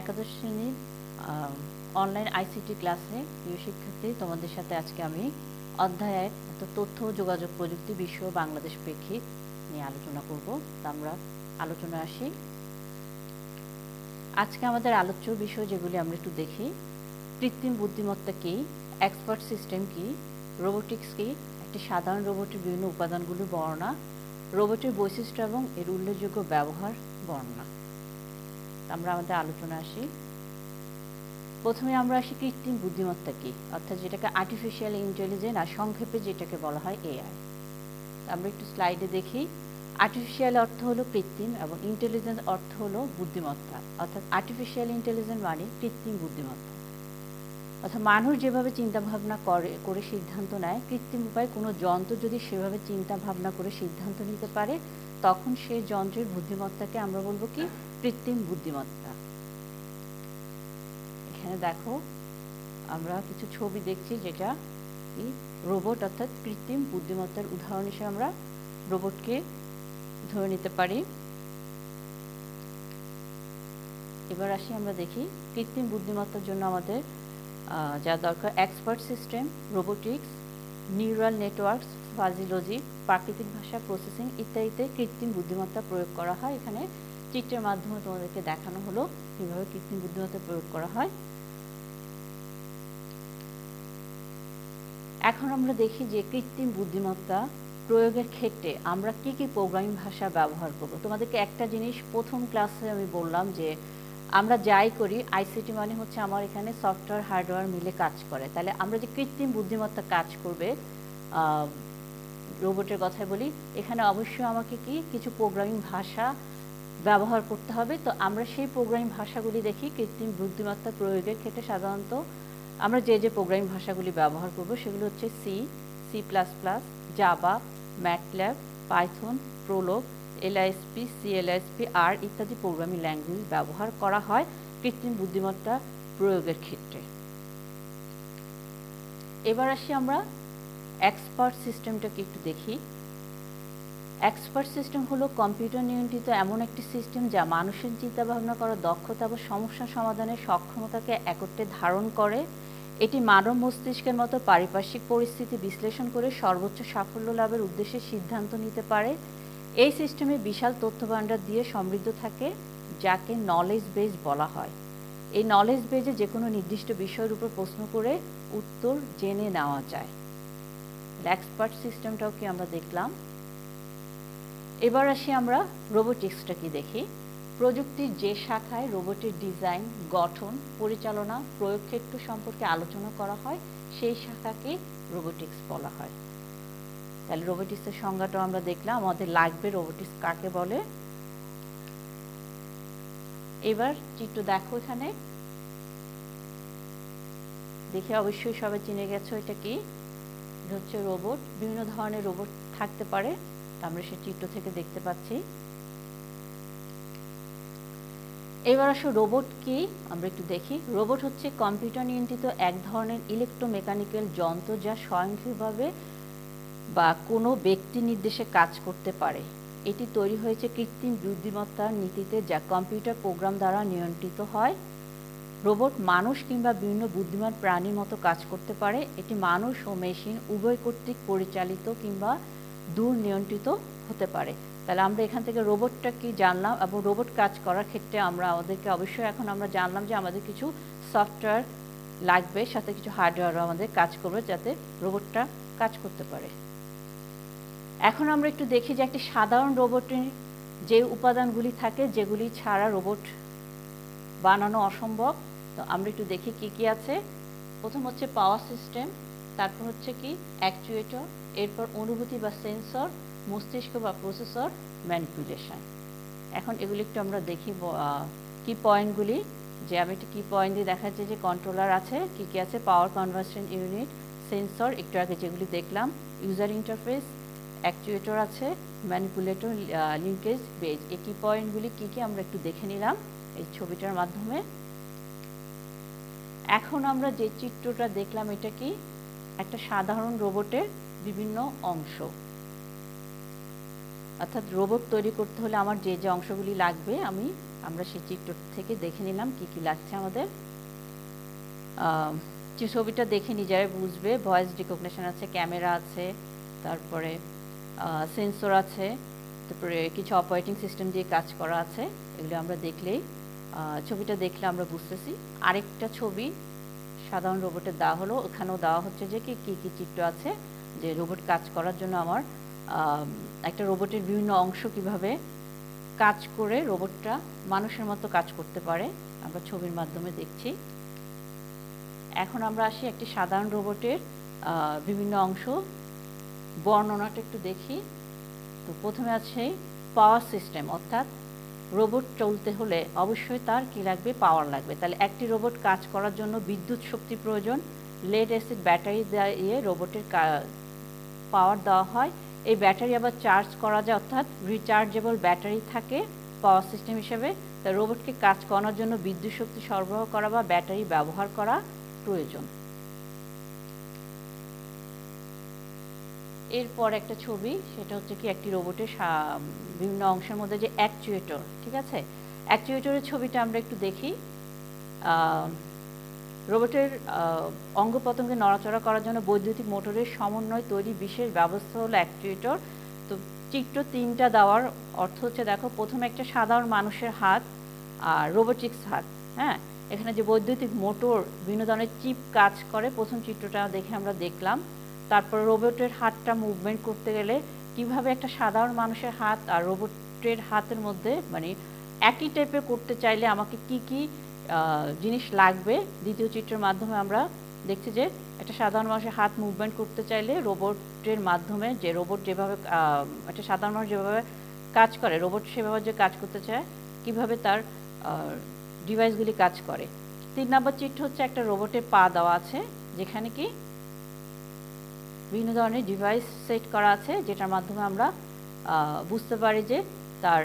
একাদশ শ্রেণীর online ICT ক্লাসে প্রিয় শিক্ষার্থী, তোমাদের সাথে আজকে আমি অধ্যায় 1 অর্থাৎ তথ্য ও যোগাযোগ প্রযুক্তি বিশ্ব ও বাংলাদেশ প্রেক্ষিত নিয়ে আলোচনা করব। তা আমরা আলোচনায় আসি। আজকে আমাদের আলোচ্য বিষয় যেগুলি আমরা একটু দেখি: কৃত্রিম বুদ্ধিমত্তা কী, এক্সপার্ট সিস্টেম কী, রোবোটিক্স কী, একটি সাধারণ রোবটের বিভিন্ন উপাদানগুলির বর্ণনা, রোবটের বৈশিষ্ট্য এবং এর উল্লেখযোগ্য ব্যবহার বর্ণনা। আমরা আমাদের আলোচনা আসি। প্রথমে আমরা আসি কৃত্রিম বুদ্ধিমত্তা কী, অর্থাৎ যেটাকে আর্টিফিশিয়াল ইন্টেলিজেন্স আর সংক্ষেপে যেটাকে বলা হয় এআই। আমরা একটু স্লাইডে দেখি। আর্টিফিশিয়াল অর্থ হলো কৃত্রিম এবং ইন্টেলিজেন্স অর্থ হলো বুদ্ধিমত্তা। অর্থাৎ আর্টিফিশিয়াল ইন্টেলিজেন্স মানে কৃত্রিম বুদ্ধিমত্তা, অর্থাৎ মানুষ যেভাবে চিন্তাভাবনা করে সিদ্ধান্ত নেয়, কৃত্রিম উপায়ে কোনো যন্ত্র যদি সেভাবে চিন্তা ভাবনা করে সিদ্ধান্ত নিতে পারে, তখন সেই যন্ত্রের বুদ্ধিমত্তাকে আমরা বলবো কি কৃত্রিম বুদ্ধিমত্তা। এখানে দেখো আমরা কিছু ছবি দেখছি, যেটা রোবট অর্থাৎ কৃত্রিম বুদ্ধিমত্তার উদাহরণ হিসেবে আমরা রোবটকে ধরে নিতে পারি। এবার আসি, আমরা দেখি কৃত্রিম বুদ্ধিমত্তার জন্য আমাদের যা দরকার: expert system, robotics, neural networks, fuzzy logic, প্রাকৃতিক ভাষা প্রসেসিং ইত্যাদিতে কৃত্রিম বুদ্ধিমত্তা প্রয়োগ করা হয়। এখানে চিত্রের মাধ্যমে তোমাদেরকে দেখানো হলো কীভাবে কৃত্রিম বুদ্ধিমত্তা প্রয়োগ করা হয়। এখন আমরা দেখি যে কৃত্রিম বুদ্ধিমত্তা প্রয়োগের ক্ষেত্রে আমরা কি কি প্রোগ্রামিং ভাষা ব্যবহার করব। তোমাদেরকে একটা জিনিস প্রথম ক্লাসে আমি বললাম যে আমরা যাই করি, আইসিটি মানে হচ্ছে আমার এখানে সফটওয়্যার হার্ডওয়্যার মিলে কাজ করে। তাহলে আমরা যে কৃত্রিম বুদ্ধিমত্তা কাজ করবে, রোবটের কথাই বলি, এখানে অবশ্যই আমাকে কিছু প্রোগ্রামিং ভাষা ব্যবহার করতে হবে। তো আমরা সেই প্রোগ্রামিং ভাষাগুলি দেখি। কৃত্রিম বুদ্ধিমত্তা প্রয়োগের ক্ষেত্রে সাধারণত আমরা যে প্রোগ্রামিং ভাষাগুলি ব্যবহার করব সেগুলো হচ্ছে C, C plus plus, Java, MATLAB, Python, Prolog, LISP, CLISP, আর ইত্যাদি প্রোগ্রামিং ল্যাঙ্গুয়েজ ব্যবহার করা হয় কৃত্রিম বুদ্ধিমত্তা প্রয়োগের ক্ষেত্রে। এবার আসি আমরা এক্সপার্ট সিস্টেমটাকে একটু দেখি। এক্সপার্ট সিস্টেম হলো কম্পিউটার নিয়ন্ত্রিত এমন একটি সিস্টেম যা মানুষের চিন্তাভাবনা করার দক্ষতা বা সমস্যা সমাধানের সক্ষমতাকে একত্রে ধারণ করে। এটি মানব মস্তিষ্কের মতো পারিপার্শ্বিক পরিস্থিতি বিশ্লেষণ করে সর্বোচ্চ সাফল্য লাভের উদ্দেশ্যে সিদ্ধান্ত নিতে পারে। এই সিস্টেমে বিশাল তথ্যভাণ্ডার দিয়ে সমৃদ্ধ থাকে, যাকে নলেজ বেজ বলা হয়। এই নলেজ বেজে যে কোনো নির্দিষ্ট বিষয়ের উপর প্রশ্ন করে উত্তর জেনে নেওয়া যায়। এক্সপার্ট সিস্টেমটাও কি আমরা দেখলাম। এবার আসি আমরা রোবোটিক্সটা কি দেখি। প্রযুক্তির যে শাখায় রোবটের ডিজাইন, গঠন, পরিচালনা, প্রয়োগ ক্ষেত্র সম্পর্কে আলোচনা করা হয়, সেই শাখাকে রোবোটিক্স বলা হয়। তাহলে রোবোটিক্সের সংজ্ঞাটাও আমরা দেখলাম। আমাদের লাগবে রোবোটিক্স কাকে বলে। এবার চিত্র দেখো, এখানে দেখে অবশ্যই সবাই চিনে গেছো এটা কি। এটা হচ্ছে রোবট। বিভিন্ন ধরনের রোবট থাকতে পারে, আমরা সেই চিত্র থেকে দেখতে পাচ্ছি। এবার আসো রোবট কি আমরা একটু দেখি। রোবট হচ্ছে কম্পিউটার নিয়ন্ত্রিত এক ধরনের ইলেকট্রোমেকানিক্যাল যন্ত্র যা স্বয়ংক্রিয়ভাবে বা কোনো ব্যক্তি নির্দেশে কাজ করতে পারে। এটি তৈরি হয়েছে কৃত্রিম বুদ্ধিমত্তার নীতিতে, যা কম্পিউটার প্রোগ্রাম দ্বারা নিয়ন্ত্রিত হয়। রোবট মানুষ কিংবা বিভিন্ন বুদ্ধিমান প্রাণীর মতো কাজ করতে পারে। এটি মানুষ ও মেশিন উভয় কর্তৃক পরিচালিত কিংবা দূর নিয়ন্ত্রিত হতে পারে। তাহলে আমরা এখান থেকে রোবটটা কি জানলাম, এবং রোবট কাজ করার ক্ষেত্রে আমাদেরকে অবশ্যই এখন আমরা জানলাম যে আমাদের কিছু সফটওয়্যার লাগবে, সাথে কিছু হার্ডওয়্যারও আমাদের কাজ করবে যাতে রোবটটা কাজ করতে পারে। এখন আমরা একটু দেখি যে একটি সাধারণ রোবটের যে উপাদানগুলি থাকে, যেগুলি ছাড়া রোবট বানানো অসম্ভব। তো আমরা একটু দেখি কি কি আছে। প্রথম হচ্ছে পাওয়ার সিস্টেম, তারপর হচ্ছে কি অ্যাকচুয়েটর, এরপর অনুভূতি বা সেন্সর, মস্তিষ্ক বা প্রসেসর, ম্যানিপুলেশন। এখন এগুলি একটু আমরা দেখি কি পয়েন্টগুলি, যে আমি একটু কি পয়েন্ট দিয়ে দেখাচ্ছি যে কন্ট্রোলার আছে, কি কি আছে: পাওয়ার কনভার্সন ইউনিট, সেন্সর একটু আগে যেগুলি দেখলাম, ইউজার ইন্টারফেস, অ্যাকচুয়েটর আছে, ম্যানিপুলেটর, লিঙ্কেজ, বেজ। এই কি পয়েন্টগুলি কি কি আমরা একটু দেখে নিলাম এই ছবিটার মাধ্যমে। এখন আমরা যে চিত্রটা দেখলাম, এটা কি একটা সাধারণ রোবটের বিভিন্ন অংশ। অর্থাৎ রোবট তৈরি করতে হলে আমার যে অংশগুলি লাগবে আমি আমরা সেই চিত্র থেকে দেখে নিলাম কি কি লাগছে আমাদের। যে ছবিটা দেখে নিজেরাই বুঝবে, ভয়েস রিকগনিশন আছে, ক্যামেরা আছে, তারপরে সেন্সর আছে, তারপরে কিছু অপারেটিং সিস্টেম দিয়ে কাজ করা আছে। এগুলো আমরা দেখলেই ছবিটা দেখলে আমরা বুঝতেছি। আরেকটা ছবি সাধারণ রোবটের দেওয়া হলো, ওখানেও দেওয়া হচ্ছে যে কি কি চিত্র আছে, যে রোবট কাজ করার জন্য আমার একটা রোবটের বিভিন্ন অংশ কিভাবে কাজ করে রোবটটা মানুষের মতো কাজ করতে পারে আমরা ছবির মাধ্যমে দেখছি। এখন আমরা আসি একটি সাধারণ রোবটের বিভিন্ন অংশ বর্ণনাটা একটু দেখি। তো প্রথমে আছে পাওয়ার সিস্টেম, অর্থাৎ রোবট চলতে হলে অবশ্যই তার কি লাগবে, পাওয়ার লাগবে। তাহলে একটি রোবট কাজ করার জন্য বিদ্যুৎ শক্তি প্রয়োজন। লেড অ্যাসিড ব্যাটারি দিয়ে রোবটের পাওয়ার দেওয়া হয়। এই ব্যাটারি আবার চার্জ করা যায়, অর্থাৎ রিচার্জেবল ব্যাটারি থাকে পাওয়ার সিস্টেম হিসেবে। তাই রোবটকে কাজ করানোর জন্য বিদ্যুৎ শক্তি সরবরাহ করা বা ব্যাটারি ব্যবহার করা প্রয়োজন। এরপর একটা ছবি, সেটা হচ্ছে কি একটি রোবটের বিভিন্ন অংশের মধ্যে যে অ্যাকচুয়েটর, ঠিক আছে, অ্যাকচুয়েটরের ছবিটা আমরা একটু দেখি। রোবটের অঙ্গ প্রত্যঙ্গে নড়াচড়া করার জন্য বৈদ্যুতিক মোটরের সমন্বয় তৈরি বিশেষ ব্যবস্থা হলো অ্যাকচুয়েটর। তো চিত্র 3টা দেওয়ার অর্থ হচ্ছে, দেখো প্রথমে একটা সাধারণ মানুষের হাত আর রোবোটিক্স হাত, হ্যাঁ, এখানে যে বৈদ্যুতিক মোটর বিভিন্ন ধরনের চিপ কাজ করে, প্রথম চিত্রটা দেখে আমরা দেখলাম। তারপর রোবটের হাতটা মুভমেন্ট করতে গেলে কিভাবে একটা সাধারণ মানুষের হাত আর রোবটের হাতের মধ্যে মানে একই টাইপের করতে চাইলে আমাকে কি কি জিনিস লাগবে, দ্বিতীয় চিত্রের মাধ্যমে আমরা দেখছি যে একটা সাধারণ মানুষের হাত মুভমেন্ট করতে চাইলে রোবটের মাধ্যমে, যে রোবট যেভাবে একটা সাধারণ মানুষ যেভাবে কাজ করে রোবট সেভাবে যে কাজ করতে চায়, কিভাবে তার ডিভাইসগুলি কাজ করে। 3 নম্বর চিত্র হচ্ছে একটা রোবটের পা দেওয়া আছে, যেখানে কি বিভিন্ন ধরনের ডিভাইস সেট করা আছে, যেটার মাধ্যমে আমরা বুঝতে পারি যে তার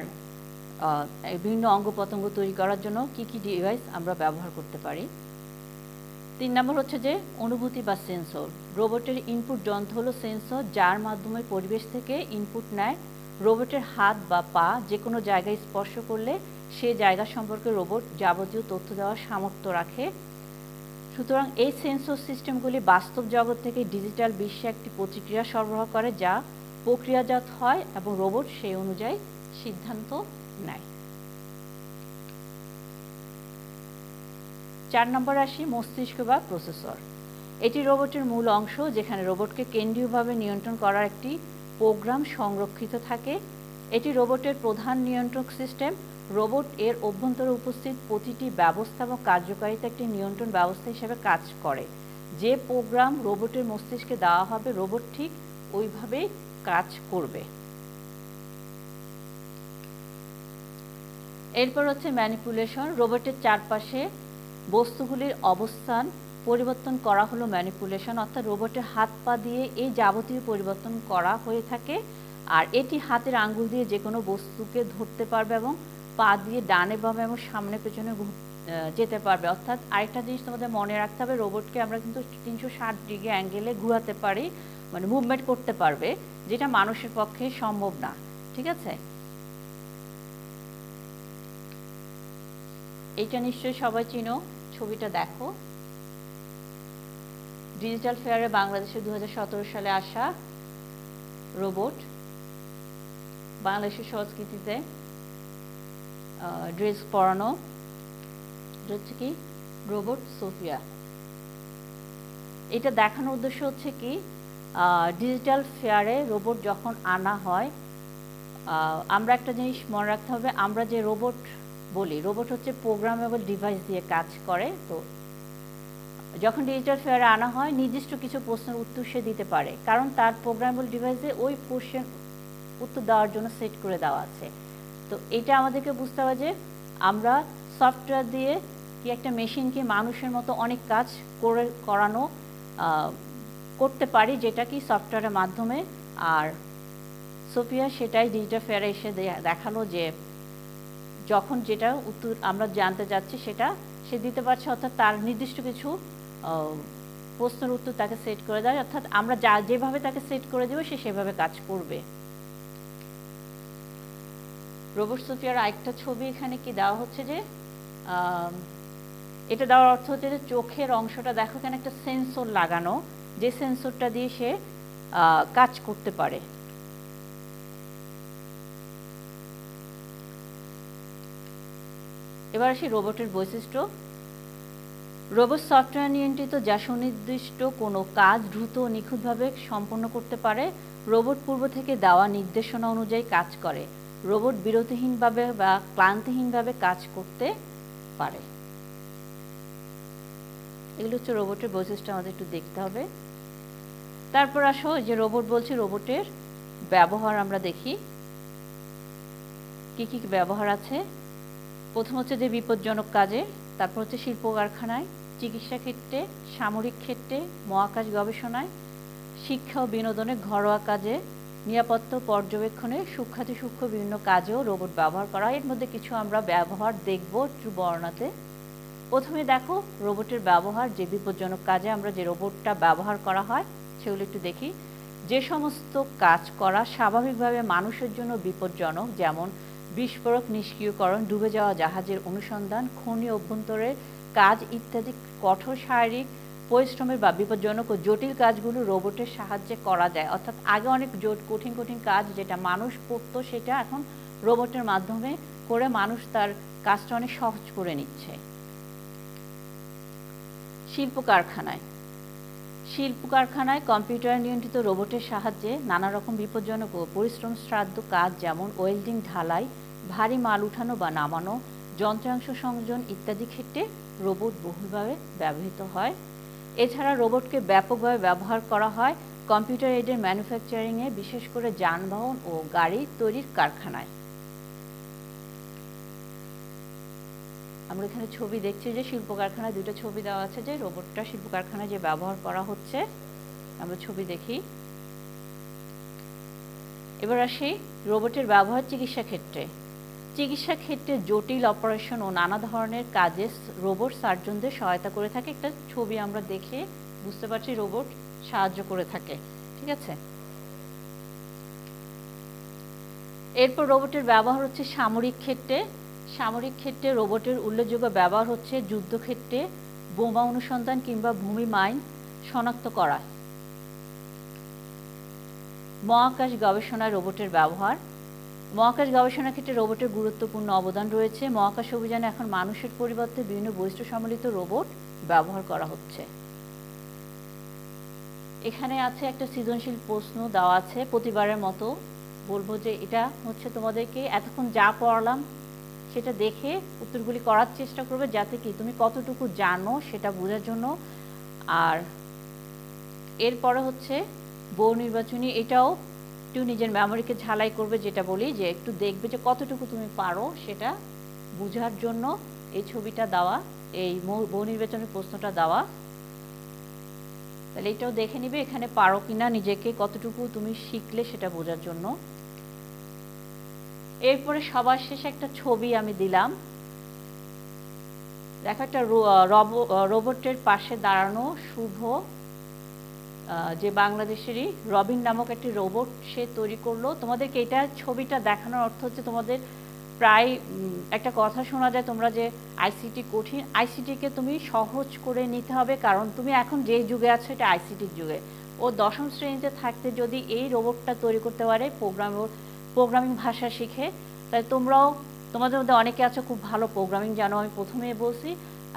বিভিন্ন অঙ্গ প্রত্যঙ্গ তৈরি করার জন্য কি কি ডিভাইস আমরা ব্যবহার করতে পারি। 3 নম্বর হচ্ছে যে অনুভূতি বা সেন্সর। রোবটের ইনপুট যন্ত্র হলো সেন্সর, যার মাধ্যমে পরিবেশ থেকে ইনপুট নেয়। রোবটের হাত বা পা যে কোনো জায়গায় স্পর্শ করলে সে জায়গা সম্পর্কে রোবট যাবতীয় তথ্য দেওয়ার সামর্থ্য রাখে। সুতরাং এই সেন্সর সিস্টেমগুলি বাস্তব জগৎ থেকে ডিজিটাল বিশ্বে একটি প্রতিক্রিয়া সরবরাহ করে, যা প্রক্রিয়াজাত হয় এবং রোবট সেই অনুযায়ী সিদ্ধান্ত নেয়। 4 নম্বরে আসি মস্তিষ্ক বা প্রসেসর। এটি রোবটের মূল অংশ, যেখানে রোবটকে কেন্দ্রীয়ভাবে নিয়ন্ত্রণ করার একটি প্রোগ্রাম সংরক্ষিত থাকে। এটি রোবটের প্রধান নিয়ন্ত্রক সিস্টেম। রোবট এর অভ্যন্তরে উপস্থিত প্রতিটি ব্যবস্থা এবং কার্যকারিতা একটি নিয়ন্ত্রণ ব্যবস্থা হিসেবে কাজ করে। যে প্রোগ্রাম রোবটের মস্তিষ্কে দেওয়া হবে, রোবট ঠিক ওইভাবেই কাজ করবে। এরপর হচ্ছে ম্যানিপুলেশন। রোবটের চারপাশে বস্তুগুলির অবস্থান পরিবর্তন করা হলো ম্যানিপুলেশন, অর্থাৎ রোবটের হাত পা দিয়ে এই যাবতীয় পরিবর্তন করা হয়ে থাকে। আর এটি হাতের আঙ্গুল দিয়ে যে কোনো বস্তুকে ধরতে পারবে এবং পা দিয়ে ডানে বামে এবং সামনে পেছনে যেতে পারবে। অর্থাৎ আরেকটা জিনিস তোমাদের মনে রাখতে হবে, রোবটকে আমরা কিন্তু 360 ডিগ্রি অ্যাঙ্গেলে ঘোরাতে পারি, মানে মুভমেন্ট করতে পারবে, যেটা মানুষের পক্ষে সম্ভব না, ঠিক আছে। এইটা নিশ্চয়ই সবাই চিনো, ছবিটা দেখো। ডিজিটাল ফেয়ারে বাংলাদেশে 2017 সালে আসা রোবট, বাংলাদেশের সংস্কৃতিতে ড্রেস পরানো, হচ্ছে কি রোবট সোফিয়া। এটা দেখানোর উদ্দেশ্য হচ্ছে কি, ডিজিটাল ফেয়ারে রোবট যখন আনা হয়, আমরা একটা জিনিস মনে রাখতে হবে, আমরা যে রোবট বলি, রোবট হচ্ছে প্রোগ্রামেবল ডিভাইস দিয়ে কাজ করে। তো যখন ডিজিটাল ফেয়ারে আনা হয়, নির্দিষ্ট কিছু প্রশ্নের উত্তর সে দিতে পারে, কারণ তার প্রোগ্রামেবল ডিভাইসে ওই কোশ্চেন উত্তর দেওয়ার জন্য সেট করে দেওয়া আছে। তো এটা আমাদেরকে বুঝতে হবে যে আমরা সফটওয়্যার দিয়ে কি একটা মেশিনকে মানুষের মতো অনেক কাজ করানো করতে পারি, যেটা কি সফটওয়্যারের মাধ্যমে। আর সোফিয়া সেটাই ডিজিটাল ফেয়ারে এসে দেখালো যে যখন যেটা উত্তর আমরা জানতে যাচ্ছি সেটা সে দিতে পারছে, অর্থাৎ তার নির্দিষ্ট কিছু প্রশ্নের উত্তর তাকে সেট করে দেয়, অর্থাৎ আমরা যেভাবে তাকে সেট করে দেবো সে সেভাবে কাজ করবে। রোবট সোফিয়ার আরেকটা ছবি এখানে কি দেওয়া হচ্ছে যে এটা দেওয়ার অর্থ হচ্ছে যে চোখের অংশটা দেখো এখানে একটা সেন্সর লাগানো, যে সেন্সরটা দিয়ে সে কাজ করতে পারে। এবার আসি রোবটের বৈশিষ্ট্য। রোবট সফটওয়্যার নিয়ন্ত্রিত যা সুনির্দিষ্ট কোনো কাজ দ্রুত ও নিখুঁতভাবে সম্পন্ন করতে পারে। রোবট পূর্ব থেকে দেওয়া নির্দেশনা অনুযায়ী কাজ করে। রোবট বিরতিহীনভাবে বা ক্লান্তিহীনভাবে কাজ করতে পারে। এগুলো হচ্ছে রোবটের বৈশিষ্ট্য, আমাদের একটু দেখতে হবে। তারপর আসো যে রোবট বলছে, রোবটের ব্যবহার আমরা দেখি কি কি ব্যবহার আছে। প্রথম হচ্ছে যে বিপজ্জনক কাজে, তারপর হচ্ছে শিল্প কারখানায়, চিকিৎসা ক্ষেত্রে, সামরিক ক্ষেত্রে, মহাকাশ গবেষণায়, শিক্ষা ও বিনোদনে, ঘরোয়া কাজে, নিরাপত্তা পর্যবেক্ষণে, সূক্ষ্ম বিভিন্ন কাজেও রোবট ব্যবহার করা হয়। এর মধ্যে কিছু আমরা ব্যবহার দেখব একটু বর্ণনাতে। প্রথমে দেখো রোবটের ব্যবহার, যে বিপজ্জনক কাজে আমরা যে রোবটটা ব্যবহার করা হয় সেগুলো একটু দেখি। যে সমস্ত কাজ করা স্বাভাবিকভাবে মানুষের জন্য বিপজ্জনক, যেমন বিস্ফোরক নিষ্ক্রিয়করণ, ডুবে যাওয়া জাহাজের অনুসন্ধান, খনি অভ্যন্তরের কাজ ইত্যাদি কঠোর শারীরিক পরিশ্রমের বা বিপজ্জনক ও জটিল কাজগুলো রোবটের সাহায্যে করা যায়। অর্থাৎ আগে অনেক কঠিন কঠিন কাজ যেটা মানুষ করত সেটা এখন রোবটের মাধ্যমে করে মানুষ তার কাজটা অনেক সহজ করে নিচ্ছে। শিল্প কারখানায় কম্পিউটার নিয়ন্ত্রিত রোবটের সাহায্যে নানা রকম বিপজ্জনক ও পরিশ্রম সাধ্য কাজ, যেমন ওয়েল্ডিং, ঢালাই, ভারী মাল উঠানো বা নামানো, যন্ত্রাংশ সংযোজন ইত্যাদি ক্ষেত্রে রোবট বহুলভাবে ব্যবহৃত হয়। এছাড়া রোবটকে ব্যাপকভাবে ব্যবহার করা হয় কম্পিউটার এইডের ম্যানুফ্যাকচারিংয়ে, বিশেষ করে যানবাহন ও গাড়ি তৈরির কারখানায়। আমরা এখানে ছবি দেখছি যে শিল্প কারখানায় দুটো ছবি দেওয়া আছে, যে রোবটটা শিল্প কারখানায় যে ব্যবহার করা হচ্ছে আমরা ছবি দেখি। এবার আসি রোবটের ব্যবহার চিকিৎসা ক্ষেত্রে জটিল অপারেশন ও নানা ধরনের কাজে রোবট সার্জনদের সহায়তা করে থাকে। একটা ছবি আমরা দেখে বুঝতে পারছি রোবট সাহায্য করে থাকে, ঠিক আছে। এরপর রোবটের ব্যবহার হচ্ছে সামরিক ক্ষেত্রে রোবটের উল্লেখযোগ্য ব্যবহার হচ্ছে যুদ্ধক্ষেত্রে বোমা অনুসন্ধান কিংবা ভূমি মাইন শনাক্ত করা। মহাকাশ গবেষণায় রোবটের ব্যবহার, মহাকাশ গবেষণার ক্ষেত্রে রোবটের গুরুত্বপূর্ণ অবদান রয়েছে। মহাকাশ অভিযানে এখন মানুষের পরিবর্তে বিভিন্ন বৈশিষ্ট্য সম্বলিত রোবট ব্যবহার করা হচ্ছে। এখানে আছে একটা সৃজনশীল প্রশ্ন দেওয়া আছে, প্রতিবারের মতো বলবো যে এটা হচ্ছে তোমাদেরকে এতক্ষণ যা পড়ালাম সেটা দেখে উত্তরগুলি করার চেষ্টা করবে, যাতে কি তুমি কতটুকু জানো সেটা বোঝার জন্য। আর এরপরে হচ্ছে বহু নির্বাচনী, এটাও একটু নিজের মেমোরিকে ঝালাই করবে, যেটা বলি যে একটু দেখবে যে কতটুকু তুমি পারো সেটা বোঝার জন্য এই ছবিটা দেওয়া, এই বহু নির্বাচনী প্রশ্নটা দেওয়া। তাহলে এটাও দেখে নিবে এখানে পারো কিনা, নিজেকে কতটুকু তুমি শিখলে সেটা বোঝার জন্য। এরপরে সবার শেষে একটা ছবি আমি দিলাম, দেখো একটা রোবটের পাশে দাঁড়ানো শুভ, যে বাংলাদেশেরই রবিন নামক একটি রোবট সে তৈরি করলো। তোমাদেরকে এটা ছবিটা দেখানোর অর্থ হচ্ছে তোমাদের প্রায় একটা কথা শোনা যায় তোমরা যে আইসিটি কঠিন, আইসিটিকে তুমি সহজ করে নিতে হবে, কারণ তুমি এখন যে যুগে আছো এটা আইসিটির যুগে। ও দশম শ্রেণীতে থাকতে যদি এই রোবটটা তৈরি করতে পারে প্রোগ্রামিং ভাষা শিখে, তাই তোমাদের মধ্যে অনেকে আছো খুব ভালো প্রোগ্রামিং জানো, আমি প্রথমে বলছি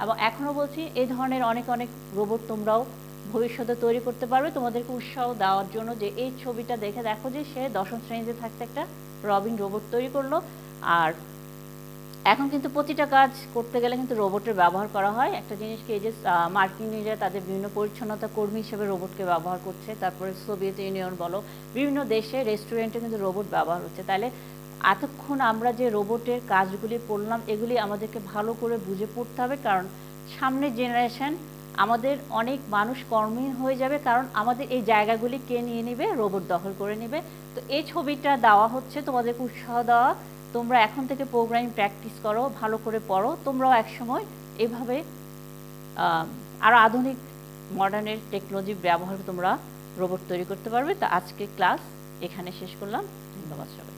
এবং এখনও বলছি, এই ধরনের অনেক রোবট তোমরাও ভবিষ্যতে তৈরি করতে পারবে। তোমাদেরকে উৎসাহ দেওয়ার জন্য যে এই ছবিটা দেখে দেখো যে সে দশম শ্রেণীতে থাকতে একটা রবিন রোবট তৈরি করলো। আর এখন কিন্তু প্রতিটা কাজ করতে গেলে কিন্তু রোবটের ব্যবহার করা হয়। একটা জিনিসকে এই যে মার্কিন নিজেরা তাদের বিভিন্ন পরিচ্ছন্নতা কর্মী হিসেবে রোবটকে ব্যবহার করছে, তারপরে সোভিয়েত ইউনিয়ন বলো, বিভিন্ন দেশে রেস্টুরেন্টে কিন্তু রোবট ব্যবহার হচ্ছে। তাহলে এতক্ষণ আমরা যে রোবটের কাজগুলি পড়লাম এগুলি আমাদেরকে ভালো করে বুঝে পড়তে হবে, কারণ সামনের জেনারেশন আমাদের অনেক মানুষ কর্মহীন হয়ে যাবে, কারণ আমাদের এই জায়গাগুলি কে নিয়ে নেবে, রোবট দখল করে নেবে। তো এই ছবিটা দেওয়া হচ্ছে তোমাদেরকে উৎসাহ দেওয়া, তোমরা এখন থেকে প্রোগ্রামিং প্র্যাকটিস করো, ভালো করে পড়ো, তোমরাও একসময় এভাবে আরও আধুনিক মডার্নের টেকনোলজি ব্যবহার তোমরা রোবট তৈরি করতে পারবে। তো আজকে ক্লাস এখানে শেষ করলাম, ধন্যবাদ সবাই।